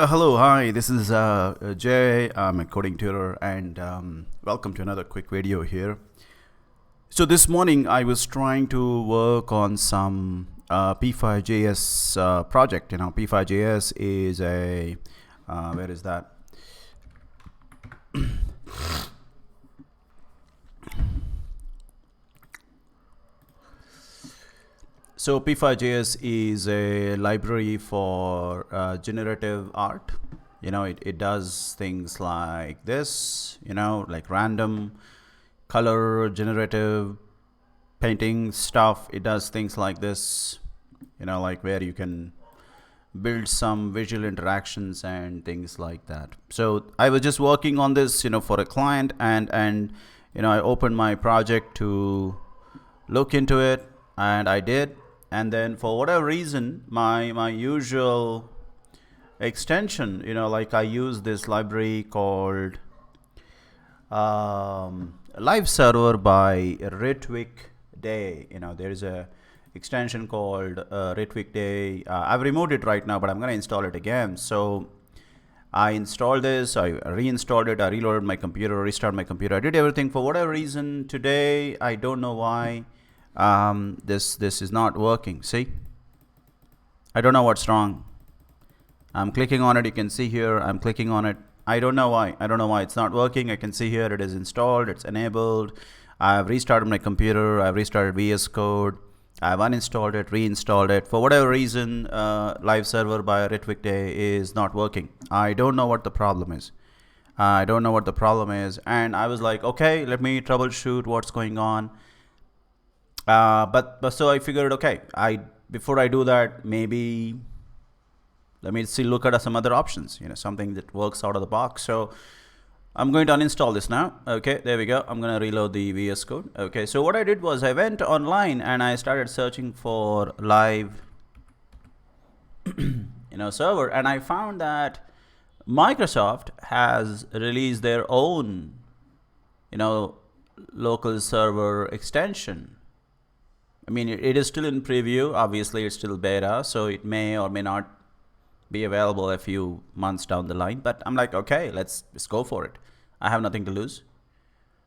Hello, hi, this is Jay. I'm a coding tutor, and welcome to another quick video here. So this morning I was trying to work on some P5JS project. P5JS is a where is that? So P5JS is a library for generative art. It does things like this, like random color generative painting stuff. It does things like this, like where you can build some visual interactions and things like that. So I was just working on this, for a client, and I opened my project to look into it, and I did. And then for whatever reason, my usual extension, like I use this library called live server by Ritwik Day. There is a extension called Ritwik Day. I've removed it right now, but I'm going to install it again. So I installed this, I reinstalled it, I reloaded my computer, restarted my computer. I did everything. For whatever reason today, I don't know why this is not working. See, I don't know what's wrong. I'm clicking on it. You can see here I'm clicking on it. I don't know why it's not working. I can see here it is installed, it's enabled. I've restarted my computer, I've restarted VS Code, I've uninstalled it, reinstalled it. For whatever reason, live server by Ritwik Day is not working. I don't know what the problem is. And I was like, okay, let me troubleshoot what's going on. But so I figured, okay, before I do that, maybe let me look at some other options, something that works out of the box. So I'm going to uninstall this now. Okay, there we go. I'm going to reload the VS Code. Okay, so what I did was I went online and I started searching for live server, and I found that Microsoft has released their own local server extension. I mean, it is still in preview. Obviously, it's still beta, so it may or may not be available a few months down the line. But I'm like, okay, let's go for it. I have nothing to lose.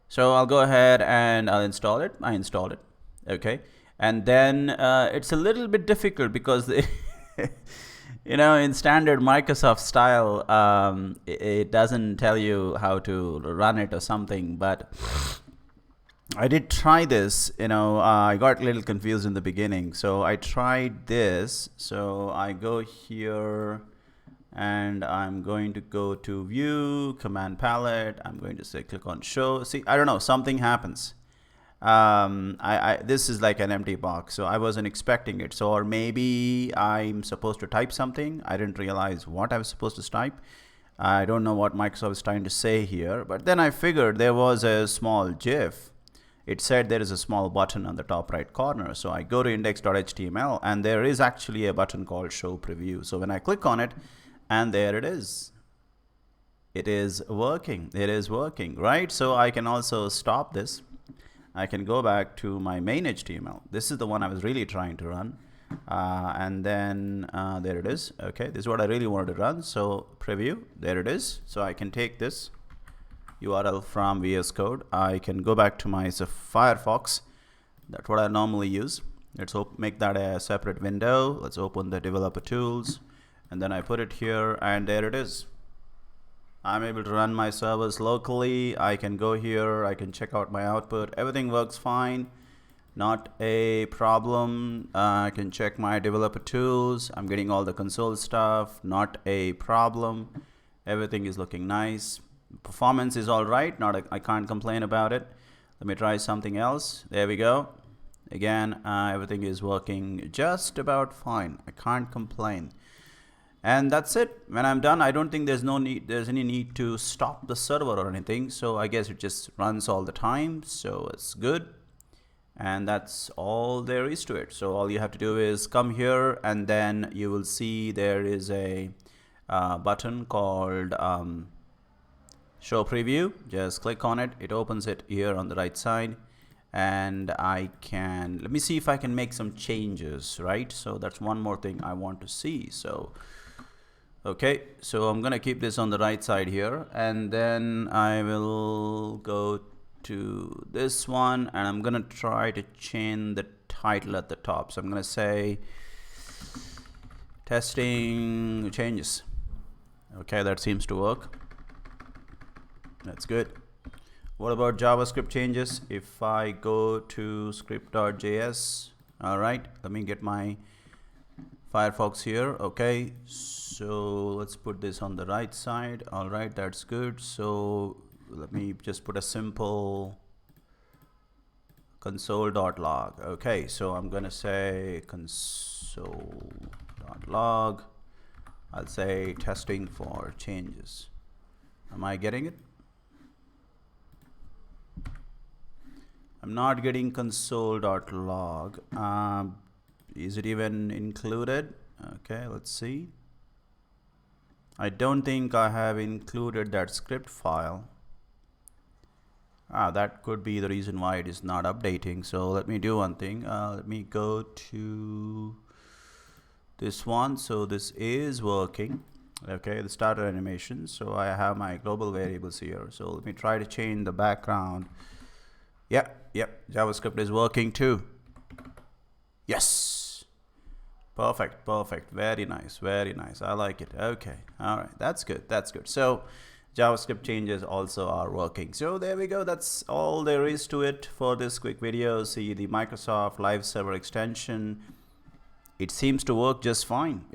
So I'll go ahead and I'll install it. I installed it. Okay. And then it's a little bit difficult because, in standard Microsoft style, it doesn't tell you how to run it or something. But I did try this, I got a little confused in the beginning. So I tried this. So I go here and I'm going to go to view, command palette. I'm going to say click on show. See, I don't know, something happens. This is like an empty box. So I wasn't expecting it. So, or maybe I'm supposed to type something. I didn't realize what I was supposed to type. I don't know what Microsoft is trying to say here. But then I figured there was a small GIF. It said there is a small button on the top right corner. So I go to index.html and there is actually a button called show preview. So when I click on it, and there it is. It is working. It is working, right? So I can also stop this. I can go back to my main HTML. This is the one I was really trying to run. And then there it is. Okay, this is what I really wanted to run. So preview, there it is. So I can take this URL from VS Code. I can go back to my Firefox. That's what I normally use. Let's make that a separate window. Let's open the developer tools, and then I put it here, and there it is. I'm able to run my servers locally. I can go here, I can check out my output. Everything works fine, not a problem. I can check my developer tools. I'm getting all the console stuff, not a problem. Everything is looking nice. Performance is all right. I can't complain about it. Let me try something else. There we go. Again, everything is working just about fine. I can't complain. And that's it. When I'm done, I don't think there's any need to stop the server or anything. So I guess it just runs all the time. So it's good. And that's all there is to it. So all you have to do is come here, and then you will see there is a button called show preview. Just click on it. It opens it here on the right side, and let me see if I can make some changes, right? So that's one more thing I want to see. So Okay, so I'm gonna keep this on the right side here, and then I will go to this one, and I'm gonna try to change the title at the top. So I'm gonna say testing changes. Okay, that seems to work. That's good. What about JavaScript changes? If I go to script.js, all right, let me get my Firefox here. Okay, so let's put this on the right side. All right, that's good. So let me just put a simple console.log. Okay, so I'm gonna say console.log. I'll say testing for changes. Am I getting it? I'm not getting console.log. Is it even included? Okay, let's see. I don't think I have included that script file. That could be the reason why it is not updating. So let me do one thing. Let me go to this one. So this is working. Okay, the starter animation. So I have my global variables here. So let me try to change the background. Yep, JavaScript is working too. Yes. Perfect. Very nice. I like it. Okay. All right. That's good. So JavaScript changes also are working. So there we go. That's all there is to it for this quick video. See the Microsoft Live Server extension. It seems to work just fine.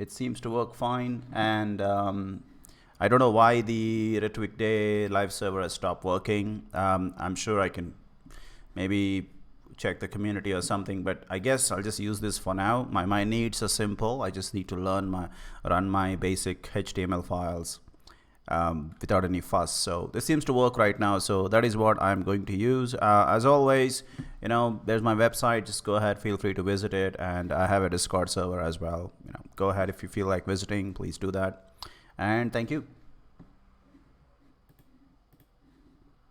And I don't know why the Rhetoric Day Live Server has stopped working. I'm sure I can maybe check the community or something, but I guess I'll just use this for now. My needs are simple. I just need to run my basic HTML files without any fuss. So this seems to work right now. So that is what I'm going to use. As always, there's my website. Just go ahead, feel free to visit it, and I have a Discord server as well. Go ahead if you feel like visiting, please do that. And thank you.